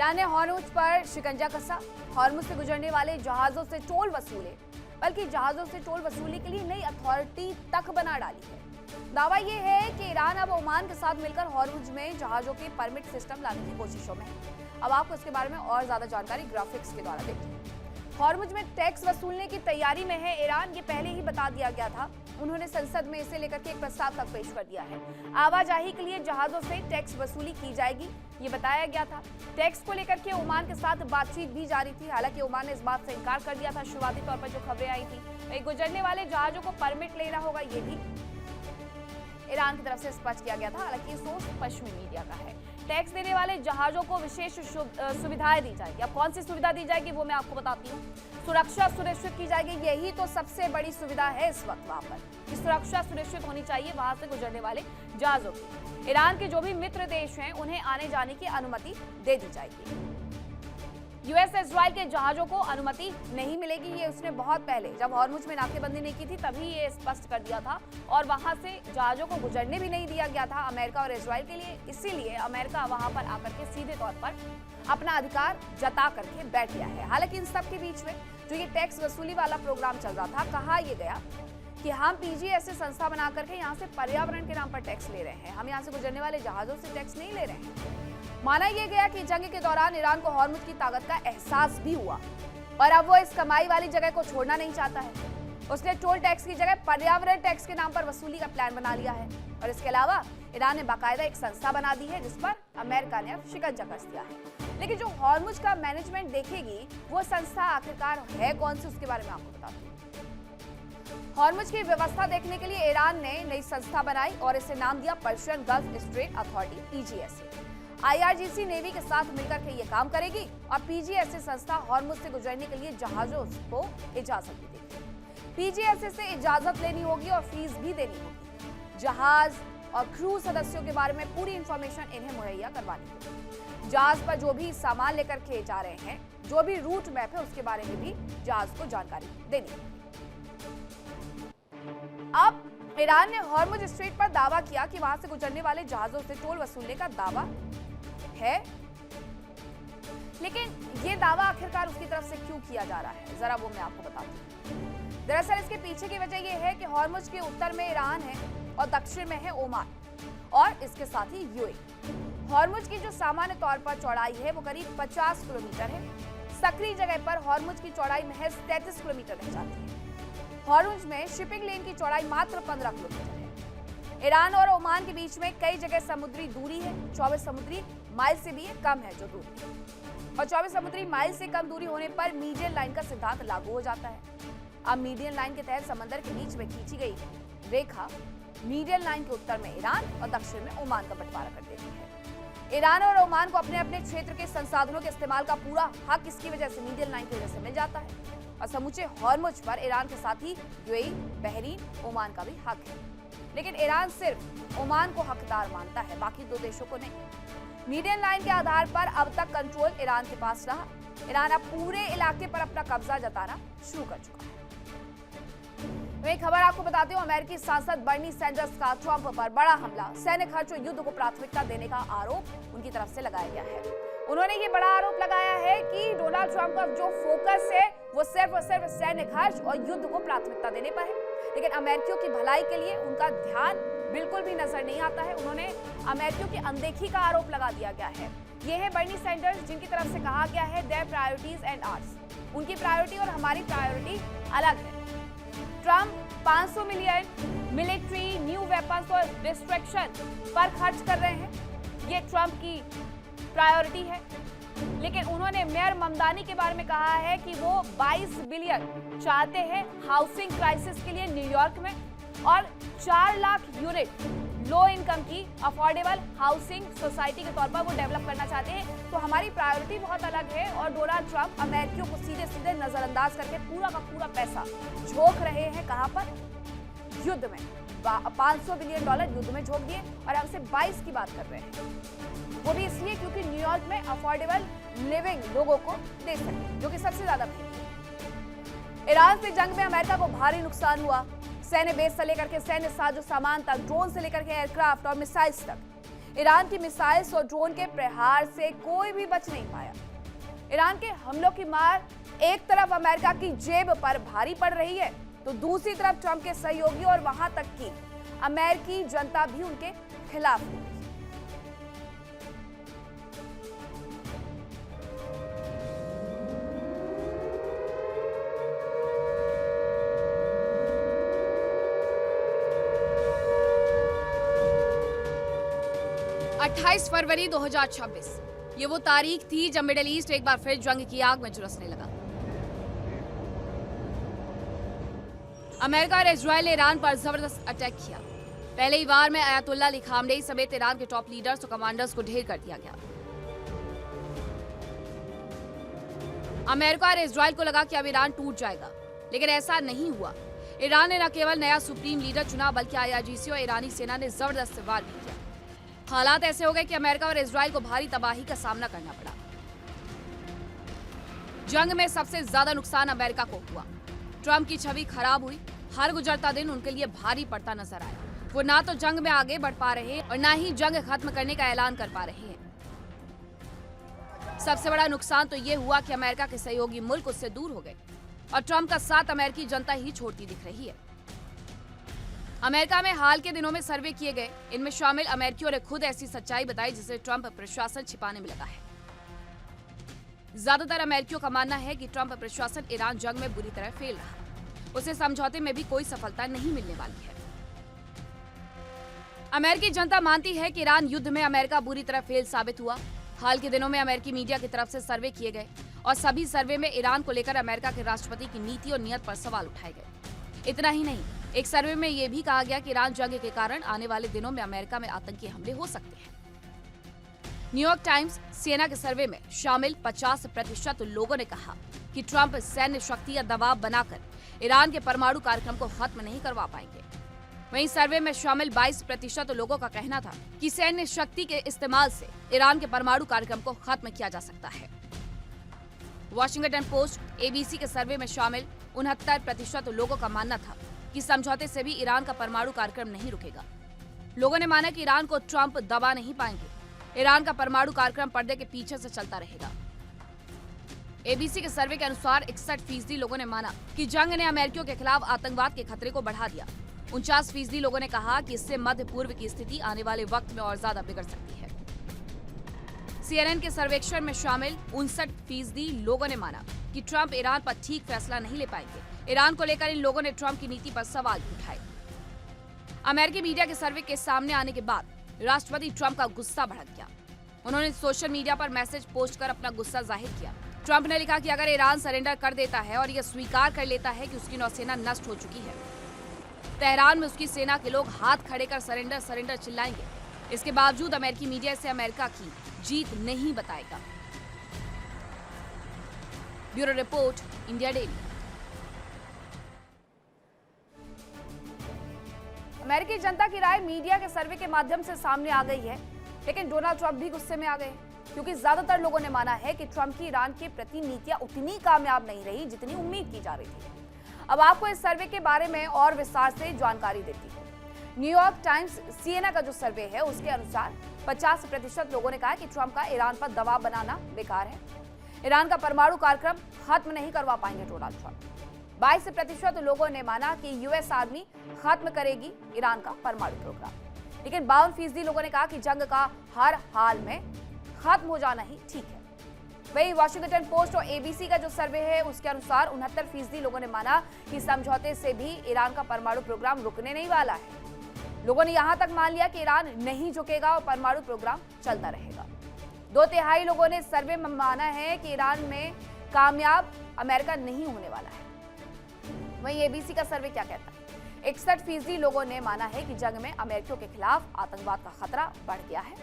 Iran ने Hormuz पर शिकंजा कसा, हॉर्मुज से गुजरने वाले जहाजों से टोल वसूले, बल्कि जहाजों से टोल वसूली के लिए नई अथॉरिटी तक बना डाली है। दावा यह है कि ईरान अब ओमान के साथ मिलकर हॉर्मुज में जहाजों के परमिट सिस्टम लाने की कोशिशों में है। अब आपको इसके बारे में और ज्यादा जानकारी ग्राफिक्स के द्वारा देखिए। हॉर्मुज में टैक्स वसूलने की तैयारी में है ईरान, ये पहले ही बता दिया गया था। उन्होंने संसद में इसे लेकर के एक प्रस्ताव तक पेश कर दिया है। आवाजाही के लिए जहाजों से टैक्स वसूली की जाएगी, ये बताया गया था। टैक्स को लेकर के ओमान के साथ बातचीत भी जारी थी, हालांकि ओमान ने इस बात से इनकार कर दिया था शुरुआती तौर पर जो खबरें आई थी। गुजरने वाले जहाजों को परमिट लेना होगा, ये भी ईरान की तरफ से स्पष्ट किया गया था। हालांकि सोर्स पश्चिमी मीडिया का है। टैक्स देने वाले जहाजों को विशेष सुविधाएं दी जाएगी। अब कौन सी सुविधा दी जाएगी वो मैं आपको बताती हूँ। सुरक्षा सुनिश्चित की जाएगी, यही तो सबसे बड़ी सुविधा है इस वक्त वहां पर, कि सुरक्षा सुनिश्चित होनी चाहिए वहां से गुजरने वाले जहाजों की। ईरान के जो भी मित्र देश हैं उन्हें आने जाने की अनुमति दे दी जाएगी। यूएस इजराइल के जहाजों को अनुमति नहीं मिलेगी, ये उसने बहुत पहले जब हॉर्मुज में नाकेबंदी नहीं की थी तभी ये स्पष्ट कर दिया था, और वहां से जहाजों को गुजरने भी नहीं दिया गया था अमेरिका और इजराइल के लिए। इसीलिए अमेरिका वहां पर आकर के सीधे तौर पर अपना अधिकार जता करके बैठ गया है। हालांकि इन सब के बीच में जो ये टैक्स वसूली वाला प्रोग्राम चल रहा था, कहा यह गया कि हम पीजीएसए संस्था बना करके यहाँ से पर्यावरण के नाम पर टैक्स ले रहे हैं, हम यहाँ से गुजरने वाले जहाजों से टैक्स नहीं ले रहे हैं। माना यह गया कि जंग के दौरान ईरान को हॉर्मुज की ताकत का एहसास भी हुआ और अब वो इस कमाई वाली जगह को छोड़ना नहीं चाहता है। उसने टोल टैक्स की जगह पर्यावरण टैक्स के नाम पर वसूली का प्लान बना लिया है। और इसके अलावा ईरान ने बाकायदा एक संस्था बना दी है जिस पर अमेरिका ने अब शिकंजा कस दिया है। लेकिन जो हॉर्मुज का मैनेजमेंट देखेगी वो संस्था आखिरकार है कौन सी, उसके बारे में आपको बताती हूँ। हॉर्मुज की व्यवस्था देखने के लिए ईरान ने नई संस्था बनाई और इसे नाम दिया Persian Gulf Strait Authority, PGSA. IRGC navy के साथ मिलकर के ये काम करेगी और पीजीएसए संस्था हॉर्मुज से गुजरने के लिए जहाजों को इजाजत भी देगी। पीजीएसए से इजाजत लेनी होगी और फीस भी देनी होगी। जहाज और क्रू सदस्यों के बारे में पूरी इंफॉर्मेशन इन्हें मुहैया करवानी होगी। जहाज पर जो भी सामान लेकर के जा रहे हैं, जो भी रूट मैप है उसके बारे में भी जहाज को जानकारी देनी होगी। अब ईरान ने हॉर्मुज स्ट्रेट पर दावा किया कि वहां से गुजरने वाले जहाजों से टोल वसूलने का दावा है, लेकिन ये दावा आखिरकार उसकी तरफ से क्यों किया जा रहा है, जरा वो मैं आपको बताती हूँ। दरअसल इसके पीछे की वजह यह है कि हॉर्मुज के उत्तर में ईरान है और दक्षिण में है ओमान और इसके साथ ही यूएई। हॉर्मुज की जो सामान्य तौर पर चौड़ाई है वो करीब 50 किलोमीटर है। सक्रिय जगह पर हॉर्मुज की चौड़ाई महज 33 किलोमीटर रह जाती है। हॉर्मुज में शिपिंग लेन की चौड़ाई मात्र 15 किलोमीटर है। ईरान और ओमान के बीच में कई जगह समुद्री दूरी है, 24 समुद्री माइल से भी कम है जो दूरी है। और 24 समुद्री माइल से कम दूरी होने पर मीडियन लाइन का सिद्धांत लागू हो जाता है। अब मीडियन लाइन के तहत समंदर के बीच में खींची गई रेखा मीडियन लाइन के उत्तर में ईरान और दक्षिण में ओमान का बंटवारा कर देती है। ईरान और ओमान को अपने अपने क्षेत्र के संसाधनों के इस्तेमाल का पूरा हक इसकी वजह से मीडियन लाइन की वजह से मिल जाता है। और समूचे हॉर्मुज पर ईरान के साथ ही यूएई, बहरीन, ओमान का भी हक है। लेकिन ईरान सिर्फ ओमान को हकदार मानता है, बाकी दो देशों को नहीं। मीडियन लाइन के आधार पर अब तक कंट्रोल ईरान के पास रहा। ईरान अब पूरे इलाके पर अपना कब्जा जताना शुरू कर चुका है। मैं खबर आपको बताती हूँ, अमेरिकी सांसद बर्नी सैंडर्स का ट्रंप पर बड़ा हमला, सैन्य खर्च और युद्ध को प्राथमिकता देने का आरोप उनकी तरफ से लगाया गया है। उन्होंने ये बड़ा आरोप लगाया है कि डोनाल्ड ट्रंप का जो फोकस है वो सिर्फ और सिर्फ सैन्य खर्च और युद्ध को प्राथमिकता देने पर है, लेकिन अमेरिकियों की भलाई के लिए उनका ध्यान बिल्कुल भी नजर नहीं आता है। उन्होंने अमेरिकियों की अनदेखी का आरोप लगा दिया गया है। ये है बर्नी सैंडर्स, जिनकी तरफ से कहा गया है देयर प्रायोरिटीज एंड आवर्स, उनकी प्रायोरिटी और हमारी प्रायोरिटी अलग है। Trump 500 million military, new weapons और डिस्ट्रैक्शन पर खर्च कर रहे हैं, ये ट्रंप की प्रायोरिटी है। लेकिन उन्होंने मेयर ममदानी के बारे में कहा है कि वो 22 बिलियन चाहते हैं हाउसिंग क्राइसिस के लिए न्यूयॉर्क में, और 4 लाख यूनिट लो इनकम की अफोर्डेबल हाउसिंग सोसाइटी के तौर पर वो डेवलप करना चाहते हैं। तो हमारी प्रायोरिटी बहुत अलग है। और डोनाल्ड ट्रंप अमेरिकियों को सीधे सीधे नजरअंदाज करके पूरा का पूरा पैसा झोंक रहे हैं, कहां पर, युद्ध में। 500 बिलियन डॉलर युद्ध में झोंक दिए और अब से 22 की बात कर रहे हैं। वो भी इसलिए क्योंकि न्यूयॉर्क में अफोर्डेबल लिविंग लोगों को दे सके, जो कि सबसे ज्यादा महंगी है। ईरान से जंग में अमेरिका को भारी नुकसान हुआ। सैन्य बेस से लेकर के सैन्य साजो सामान तक, ड्रोन से लेकर के एयरक्राफ्ट और मिसाइल्स तक। ईरान की मिसाइल्स और ड्रोन के प्रहार से कोई भी बच नहीं पाया। ईरान के हमलों की मार एक तरफ अमेरिका की जेब पर भारी पड़ रही है, तो दूसरी तरफ ट्रंप के सहयोगी और वहां तक की अमेरिकी जनता भी उनके खिलाफ है। फरवरी 2026 ये वो तारीख थी जब मिडिल ईस्ट एक बार फिर जंग की आग में झुलसने लगा। अमेरिका और इजराइल ने ईरान पर जबरदस्त अटैक किया। पहले ही वार में अयातुल्ला अली खामनेई समेत ईरान के टॉप लीडर्स और कमांडर्स को ढेर कर दिया गया। अमेरिका और इजराइल को लगा कि अब ईरान टूट जाएगा, लेकिन ऐसा नहीं हुआ। ईरान ने न केवल नया सुप्रीम लीडर चुना, बल्कि IRGC और ईरानी सेना ने जबरदस्त वार भी किया। हालात ऐसे हो गए कि अमेरिका और इजराइल को भारी तबाही का सामना करना पड़ा। जंग में सबसे ज्यादा नुकसान अमेरिका को हुआ। ट्रंप की छवि खराब हुई। हर गुजरता दिन उनके लिए भारी पड़ता नजर आया। वो ना तो जंग में आगे बढ़ पा रहे हैं और ना ही जंग खत्म करने का ऐलान कर पा रहे हैं। सबसे बड़ा नुकसान तो ये हुआ कि अमेरिका के सहयोगी मुल्क उससे दूर हो गए और ट्रंप का साथ अमेरिकी जनता ही छोड़ती दिख रही है। अमेरिका में हाल के दिनों में सर्वे किए गए, इनमें शामिल अमेरिकियों ने खुद ऐसी सच्चाई बताई जिसे ट्रंप प्रशासन छिपाने में लगा है। ज्यादातर अमेरिकियों का मानना है कि ट्रंप प्रशासन ईरान जंग में बुरी तरह फेल रहा। उसे समझौते में भी कोई सफलता नहीं मिलने वाली है। अमेरिकी जनता मानती है कि ईरान युद्ध में अमेरिका बुरी तरह फेल साबित हुआ। हाल के दिनों में अमेरिकी मीडिया की तरफ से सर्वे किए गए और सभी सर्वे में ईरान को लेकर अमेरिका के राष्ट्रपति की नीति और नियत पर सवाल उठाए गए। इतना ही नहीं, एक सर्वे में यह भी कहा गया कि ईरान जंग के कारण आने वाले दिनों में अमेरिका में आतंकी हमले हो सकते हैं। न्यूयॉर्क टाइम्स, सेना के सर्वे में शामिल 50% लोगों ने कहा कि ट्रंप सैन्य शक्ति या दबाव बनाकर ईरान के परमाणु कार्यक्रम को खत्म नहीं करवा पाएंगे। वहीं सर्वे में शामिल 22% लोगों का कहना था कि सैन्य शक्ति के इस्तेमाल से ईरान के परमाणु कार्यक्रम को खत्म किया जा सकता है। वॉशिंगटन पोस्ट, ABC के सर्वे में शामिल 69% लोगों का मानना था कि समझौते से भी ईरान का परमाणु कार्यक्रम नहीं रुकेगा। लोगों ने माना कि ईरान को ट्रंप दबा नहीं पाएंगे। ईरान का परमाणु कार्यक्रम पर्दे के पीछे से चलता रहेगा। ABC के सर्वे के अनुसार 61% लोगों ने माना कि जंग ने अमेरिकियों के खिलाफ आतंकवाद के खतरे को बढ़ा दिया। 49% लोगों ने कहा कि इससे मध्य पूर्व की स्थिति आने वाले वक्त में और ज्यादा बिगड़ सकती है। CNN के सर्वेक्षण में शामिल 59% लोगों ने माना कि ट्रंप ईरान पर ठीक फैसला नहीं ले पाएंगे। ईरान को लेकर इन लोगों ने ट्रंप की नीति पर सवाल भी उठाए। अमेरिकी मीडिया के सर्वे के सामने आने के बाद राष्ट्रपति ट्रंप का गुस्सा भड़क गया। उन्होंने सोशल मीडिया पर मैसेज पोस्ट कर अपना गुस्सा जाहिर किया। ट्रंप ने लिखा कि अगर ईरान सरेंडर कर देता है और यह स्वीकार कर लेता है कि उसकी नौसेना नष्ट हो चुकी है, तेहरान में उसकी सेना के लोग हाथ खड़े कर सरेंडर सरेंडर चिल्लाएंगे। इसके बावजूद अमेरिकी मीडिया इसे अमेरिका की जीत नहीं बताएगा। Bureau report, India daily. अमेरिकी जनता की राय मीडिया के सर्वे के माध्यम से सामने आ गई है, लेकिन डोनाल्ड ट्रंप भी गुस्से में आ गए, क्योंकि ज्यादातर लोगों ने माना है कि ट्रंप की ईरान के प्रति नीतियां उतनी कामयाब नहीं रही जितनी उम्मीद की जा रही थी। अब आपको इस सर्वे के बारे में और विस्तार से जानकारी देती हूँ। न्यूयॉर्क टाइम्स, CNN का जो सर्वे है उसके अनुसार 50% लोगों ने कहा कि ट्रंप का ईरान पर दबाव बनाना बेकार है। ईरान का परमाणु कार्यक्रम खत्म नहीं करवा पाएंगे डोनाल्ड ट्रंप। 22% लोगों ने माना कि US आर्मी खत्म करेगी ईरान का परमाणु प्रोग्राम, लेकिन 52% लोगों ने कहा कि जंग का हर हाल में खत्म हो जाना ही ठीक है। वही वॉशिंगटन पोस्ट और ABC का जो सर्वे है उसके अनुसार 69% लोगों ने माना कि समझौते से भी ईरान का परमाणु प्रोग्राम रुकने नहीं वाला है। लोगों ने यहां तक मान लिया कि ईरान नहीं झुकेगा और परमाणु प्रोग्राम चलता रहेगा। 2/3 लोगों ने सर्वे में माना है कि ईरान में कामयाब अमेरिका नहीं होने वाला है। वहीं ABC का सर्वे क्या कहता है? 61% लोगों ने माना है कि जंग में अमेरिकियों के खिलाफ आतंकवाद का खतरा बढ़ गया है।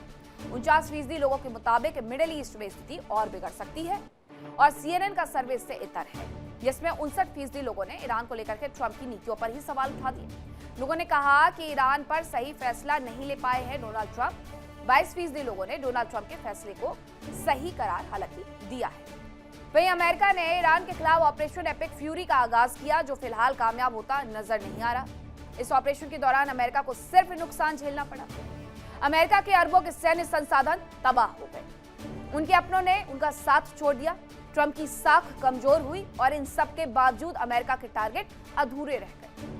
49% लोगों के मुताबिक मिडिल ईस्ट में स्थिति और बिगड़ सकती है। और CNN का सर्वे इससे इतर है, जिसमें 59% लोगों ने ईरान को लेकर के ट्रंप की नीतियों पर ही सवाल उठा दिए। लोगों ने कहा कि ईरान पर सही फैसला नहीं ले पाए हैं डोनाल्ड ट्रंप। 22% लोगों ने डोनाल्ड ट्रंप के फैसले को सही करार हालांकि दिया है। वहीं अमेरिका ने ईरान के खिलाफ ऑपरेशन एपिक फ्यूरी का आगाज किया, जो फिलहाल कामयाब होता नजर नहीं आ रहा। इस ऑपरेशन के दौरान अमेरिका को सिर्फ नुकसान झेलना पड़ा। अमेरिका के अरबों के सैन्य संसाधन तबाह हो गए। उनके अपनों ने उनका साथ छोड़ दिया। ट्रंप की साख कमजोर हुई और इन सब के बावजूद अमेरिका के टारगेट अधूरे रह गए।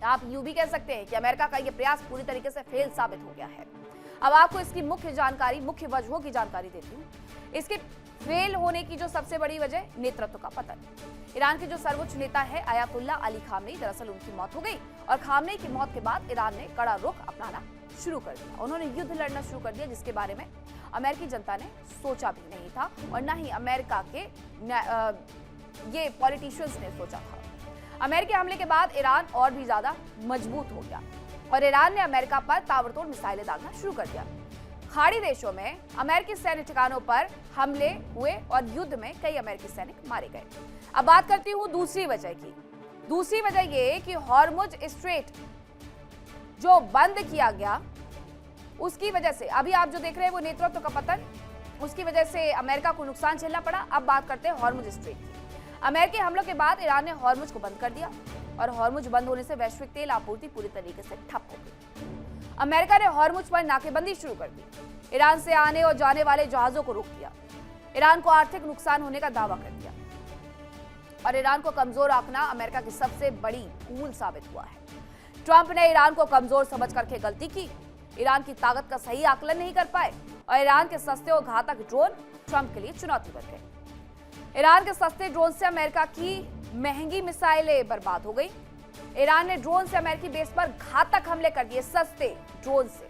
आप यूं भी कह सकते हैं कि अमेरिका का यह प्रयास पूरी तरीके से फेल साबित हो गया है। अब आपको इसकी मुख्य वजहों की जानकारी देती हूँ। इसके फेल होने की जो सबसे बड़ी वजह, नेतृत्व का पतन। ईरान के जो सर्वोच्च नेता है अयातुल्ला अली खामनेई, दरअसल उनकी मौत हो गई और खामनेई की मौत के बाद ईरान ने कड़ा रुख अपनाना शुरू कर दिया। उन्होंने युद्ध लड़ना शुरू कर दिया, जिसके बारे में अमेरिकी जनता ने सोचा भी नहीं था और न ही अमेरिका के ये पॉलिटिशियंस ने सोचा था। अमेरिकी हमले के बाद ईरान और भी ज्यादा मजबूत हो गया और ईरान ने अमेरिका पर ताबड़तोड़ मिसाइलें दागना शुरू कर दिया। खाड़ी देशों में अमेरिकी सैन्य ठिकानों पर हमले हुए और युद्ध में कई अमेरिकी सैनिक मारे गए। अब बात करती हूं दूसरी वजह की। दूसरी वजह यह कि हॉर्मुज स्ट्रेट जो बंद किया गया, उसकी वजह से अभी आप जो देख रहे हैं वो नेतृत्व का पतन, उसकी वजह से अमेरिका को नुकसान झेलना पड़ा। अब बात करते हैं हॉर्मुज स्ट्रेट की। अमेरिकी हमलों के बाद ईरान ने हॉर्मुज को बंद कर दिया और हॉर्मुज बंद होने से वैश्विक तेल आपूर्ति पूरी तरीके से ठप हो गई। अमेरिका ने हॉर्मुज पर नाकेबंदी शुरू कर दी। ईरान से आने और जाने वाले जहाजों को रोक दिया। ईरान को आर्थिक नुकसान होने का दावा कर दिया और ईरान को कमजोर आंकना अमेरिका की सबसे बड़ी भूल साबित हुआ है। ट्रंप ने ईरान को कमजोर समझ करके गलती की। ईरान की ताकत का सही आकलन नहीं कर पाए और ईरान के सस्ते और घातक ड्रोन ट्रंप के लिए चुनौती बन गए। ईरान के सस्ते ड्रोन से अमेरिका की महंगी मिसाइलें बर्बाद हो गई। ईरान ने ड्रोन से अमेरिकी बेस पर घातक हमले कर दिए। सस्ते ड्रोन से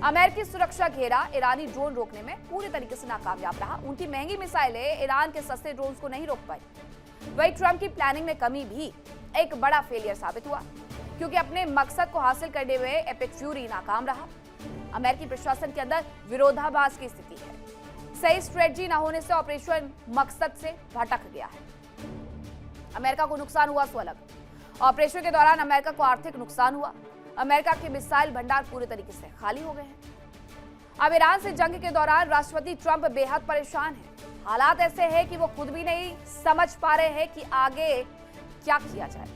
अमेरिकी सुरक्षा घेरा ईरानी ड्रोन रोकने में पूरी तरीके से नाकामयाब रहा। उनकी महंगी मिसाइलें ईरान के सस्ते ड्रोन को नहीं रोक पाई। वही ट्रंप की प्लानिंग में कमी भी एक बड़ा फेलियर साबित हुआ, क्योंकि अपने मकसद को हासिल करने में एपिक फ्यूरी नाकाम रहा। अमेरिकी प्रशासन के अंदर विरोधाभास की स्थिति है। सही स्ट्रेटजी न होने से ऑपरेशन मकसद से भटक गया है। अमेरिका को नुकसान हुआ सो अलग, ऑपरेशन के दौरान अमेरिका को आर्थिक नुकसान हुआ। अमेरिका के मिसाइल भंडार पूरे तरीके से खाली हो गए हैं। अब ईरान से जंग के दौरान राष्ट्रपति ट्रंप बेहद परेशान हैं। हालात ऐसे हैं कि वो खुद भी नहीं समझ पा रहे हैं कि आगे क्या किया जाए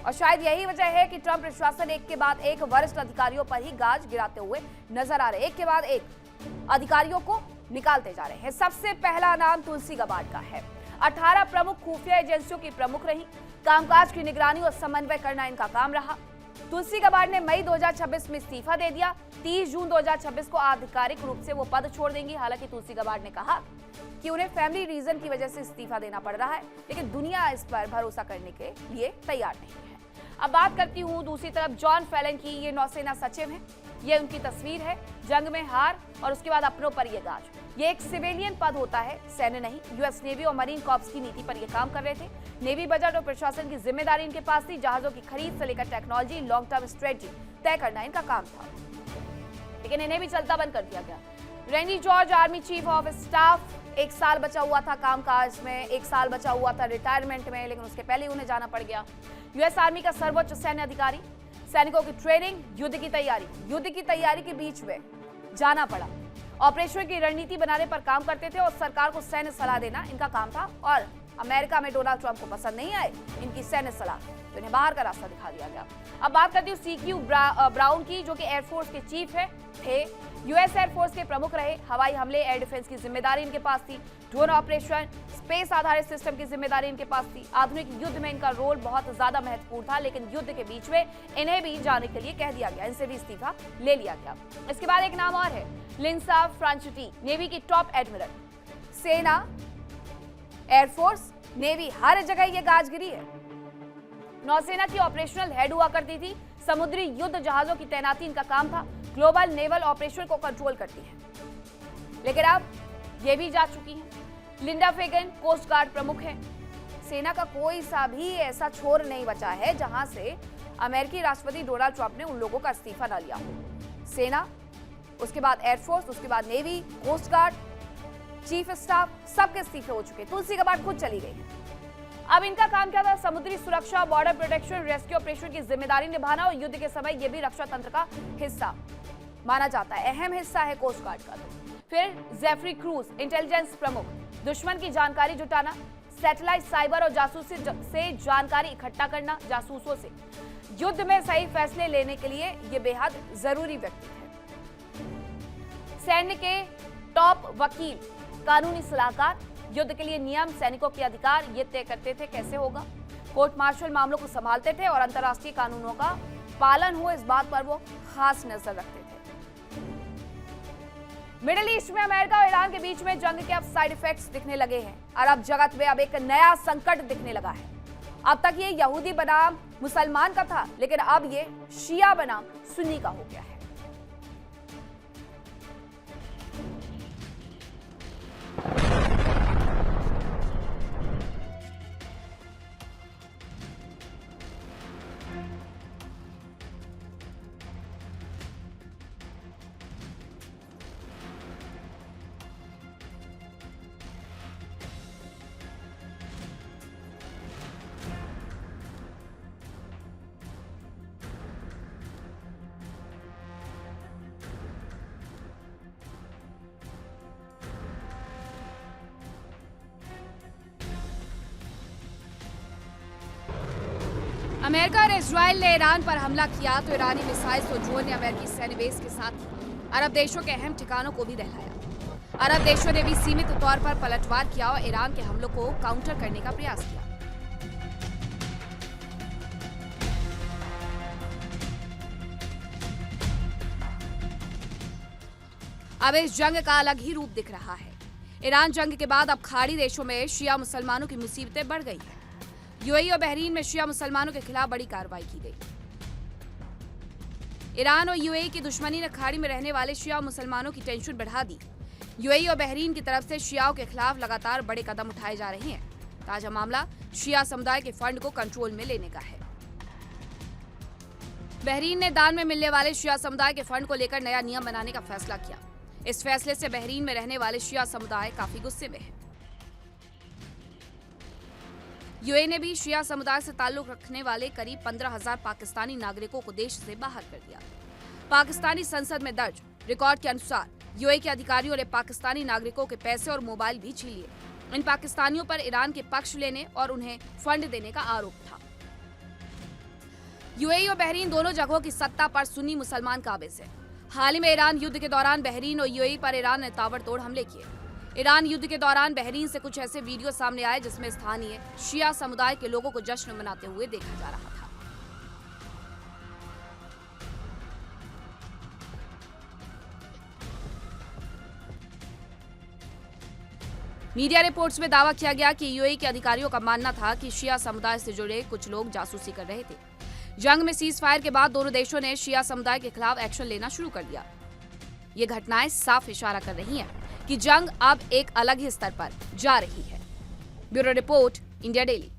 और शायद यही वजह है कि ट्रंप प्रशासन एक के बाद एक वरिष्ठ अधिकारियों पर ही गाज गिराते हुए नजर आ रहे हैं। एक के बाद एक अधिकारियों को निकालते जा रहे हैं। सबसे पहला नाम तुलसी गबार्ड का है। 18 प्रमुख खुफिया एजेंसियों की प्रमुख रही। कामकाज की निगरानी और समन्वय करना इनका काम रहा। तुलसी गबार्ड ने मई 2026 में इस्तीफा दे दिया। 30 जून 2026 को आधिकारिक रूप से वो पद छोड़ देंगी। हालांकि तुलसी गबार्ड ने कहा कि उन्हें फैमिली रीजन की वजह से इस्तीफा देना पड़ रहा है, लेकिन दुनिया इस पर भरोसा करने के लिए तैयार नहीं है। अब बात करती हूँ दूसरी तरफ जॉन फेलन की। ये नौसेना सचिव हैं। ये उनकी तस्वीर है, जंग में हार और उसके बाद अपनों पर ये गाज। ये एक सिविलियन पद होता है, सैन्य नहीं। यूएस नेवी और मरीन कॉर्प्स की नीति पर ये काम कर रहे थे। नेवी बजट और प्रशासन की जिम्मेदारी इनके पास थी। जहाजों की खरीद से लेकर टेक्नोलॉजी, लॉन्ग टर्म स्ट्रेटजी तय करना इनका काम था, लेकिन इन्हें भी चलता बंद कर दिया गया। रेंडी George army chief of staff, 1 साल बचा हुआ था कामकाज में, 1 साल बचा हुआ था रिटायरमेंट में, लेकिन उसके पहले उन्हें जाना पड़ गया। यूएस आर्मी का सर्वोच्च सैन्य अधिकारी, सैनिकों की ट्रेनिंग, युद्ध की तैयारी के बीच में जाना पड़ा। ऑपरेशन की रणनीति बनाने पर काम करते थे और सरकार को सैन्य सलाह देना इनका काम था। और अमेरिका में डोनाल्ड ट्रंप को पसंद नहीं आए इनकी सैन्य सलाह, तो इन्हें बाहर का रास्ता दिखा दिया गया। अब बात करती हूँ सीक्यू ब्राउन की, जो कि एयरफोर्स के चीफ थे। यूएस एयरफोर्स के प्रमुख रहे। हवाई हमले, एयर डिफेंस की जिम्मेदारी इनके पास थी। ड्रोन ऑपरेशन, स्पेस आधारित सिस्टम की जिम्मेदारी इनके पास थी। आधुनिक युद्ध में इनका रोल बहुत ज्यादा महत्वपूर्ण था, लेकिन युद्ध के बीच में इन्हें भी जाने के लिए कह दिया गया। इनसे भी इस्तीफा ले लिया गया। इसके बाद एक नाम और है, लिंसा फ्रांचिटी, नेवी की टॉप एडमिरल। सेना, एयरफोर्स, नेवी, हर जगह ये गाजगिरी है। नौसेना की ऑपरेशनल हेड हुआ करती थी। समुद्री युद्ध जहाजों की तैनाती इनका काम था। ग्लोबल नेवल ऑपरेशन को कंट्रोल करती है, लेकिन अब ये भी जा चुकी हैं। लिंडा फेगन कोस्ट गार्ड प्रमुख है। सेना का कोई सा भी ऐसा छोर नहीं बचा है जहां से अमेरिकी राष्ट्रपति डोनाल्ड ट्रंप ने उन लोगों का इस्तीफा न लिया हो। सेना, उसके बाद एयरफोर्स, उसके बाद navy, coast guard, chief staff, सबके इस्तीफे हो चुके। तुलसी गबार्ड खुद चली गई है। अब इनका काम क्या था? समुद्री सुरक्षा, बॉर्डर प्रोटेक्शन, रेस्क्यू ऑपरेशन की जिम्मेदारी निभाना और युद्ध के समय यह भी रक्षा तंत्र का हिस्सा माना जाता है। अहम हिस्सा है कोस्ट गार्ड का। फिर जेफरी क्रूज, इंटेलिजेंस प्रमुख, दुश्मन की जानकारी जुटाना, सैटेलाइट, साइबर और जासूसी से जानकारी इकट्ठा करना, जासूसों से युद्ध में सही फैसले लेने के लिए ये बेहद जरूरी व्यक्ति है। सैन्य के टॉप वकील, कानूनी सलाहकार, युद्ध के लिए नियम, सैनिकों के अधिकार ये तय करते थे कैसे होगा। कोर्ट मार्शल मामलों को संभालते थे और अंतर्राष्ट्रीय कानूनों का पालन हो इस बात पर वो खास नजर रखते थे। मिडिल ईस्ट में अमेरिका और ईरान के बीच में जंग के अब साइड इफेक्ट्स दिखने लगे हैं। अरब जगत में अब एक नया संकट दिखने लगा है। अब तक ये यहूदी बनाम मुसलमान का था, लेकिन अब ये शिया बनाम सुन्नी का हो गया है। अमेरिका और इजराइल ने ईरान पर हमला किया तो ईरानी मिसाइल तो ड्रोन ने अमेरिकी सैन्य बेस के साथ ही अरब देशों के अहम ठिकानों को भी दहलाया। अरब देशों ने भी सीमित तौर पर पलटवार किया और ईरान के हमलों को काउंटर करने का प्रयास किया। अब इस जंग का अलग ही रूप दिख रहा है। ईरान जंग के बाद अब खाड़ी देशों में शिया मुसलमानों की मुसीबतें बढ़ गई हैं। यूएई और बहरीन में शिया मुसलमानों के खिलाफ बड़ी कार्रवाई की गई। ईरान और यूएई की दुश्मनी ने खाड़ी में रहने वाले शिया मुसलमानों की टेंशन बढ़ा दी। यूएई और बहरीन की तरफ से शियाओं के खिलाफ लगातार बड़े कदम उठाए जा रहे हैं। ताजा मामला शिया समुदाय के फंड को कंट्रोल में लेने का है। बहरीन ने दान में मिलने वाले शिया समुदाय के फंड को लेकर नया नियम बनाने का फैसला किया। इस फैसले से बहरीन में रहने वाले शिया समुदाय काफी गुस्से में है। यूएई ने भी शिया समुदाय से ताल्लुक रखने वाले करीब 15,000 पाकिस्तानी नागरिकों को देश से बाहर कर दिया। पाकिस्तानी संसद में दर्ज रिकॉर्ड के अनुसार यूएई के अधिकारियों ने पाकिस्तानी नागरिकों के पैसे और मोबाइल भी छीन लिए। इन पाकिस्तानियों पर ईरान के पक्ष लेने और उन्हें फंड देने का आरोप था। यूएई और बहरीन दोनों जगहों की सत्ता पर सुन्नी मुसलमान काबिज है। हाल ही में ईरान युद्ध के दौरान बहरीन और यूएई पर ईरान ने ताबड़तोड़ हमले किए। ईरान युद्ध के दौरान बहरीन से कुछ ऐसे वीडियो सामने आए जिसमें स्थानीय शिया समुदाय के लोगों को जश्न मनाते हुए देखा जा रहा था। मीडिया रिपोर्ट्स में दावा किया गया कि यूएई के अधिकारियों का मानना था कि शिया समुदाय से जुड़े कुछ लोग जासूसी कर रहे थे। जंग में सीज फायर के बाद दोनों देशों ने शिया समुदाय के खिलाफ एक्शन लेना शुरू कर दिया। ये घटनाएं साफ इशारा कर रही हैं कि जंग अब एक अलग ही स्तर पर जा रही है। Bureau report, India daily.